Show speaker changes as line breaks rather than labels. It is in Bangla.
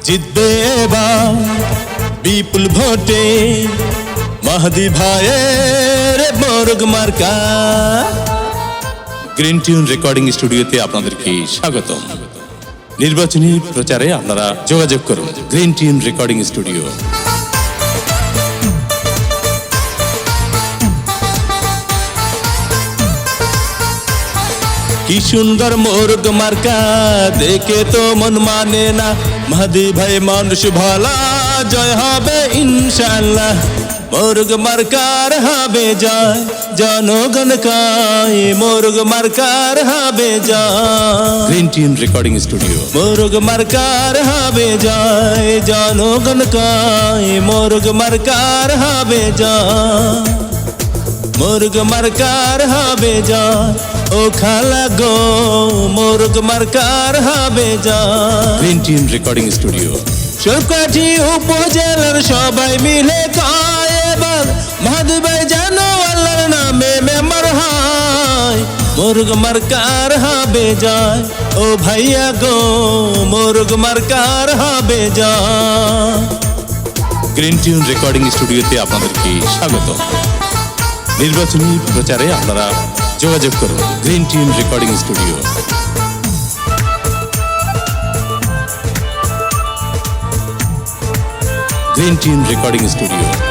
জিতবে এবার বিপুল ভোটে মাহাদি ভাইয়ের মোরগ মার্কা। গ্রিন টিউন রেকর্ডিং স্টুডিওতে আপনাদেরকে স্বাগতম। নির্বাচনী প্রচারে আপনারা যোগাযোগ করুন গ্রিন টিউন রেকর্ডিং স্টুডিও। কি সুন্দর মোরগ মার্কা, দেখে তো মন মানে না। মাহাদি ভাই মানুষ ভালা, জয় হবে ইনশাআল্লাহ। মোরগ মার্কার হবে জয়, জনগণ কায় মোরগ মার্কার হবে জয়। Green Tune Recording Studio. মোরগ মার্কার হবে জয়, জনগণ কায় মোরগ মার্কার হবে জয়। মোরগ মার্কার হবে জয়, ও খালা গো মোরগ মার্কার হবে জয়। Green Tune Recording Studio. সবকাঠি উপজেলার সবাই মিলে কয় এবার মাহাদি ভাই যেন আল্লাহর নামে মেম্বার হয়। মোরগ মার্কার হবে জয়, ও ভাইয়া গো মোরগ মার্কার হবে জয়। গ্রিন টিউন রেকর্ডিং স্টুডিওতে আপনাদেরকে স্বাগত। নির্বাচনী প্রচারে আপনারা যোগাযোগ করুন green Tune Recording studio. Green Tune Recording studio.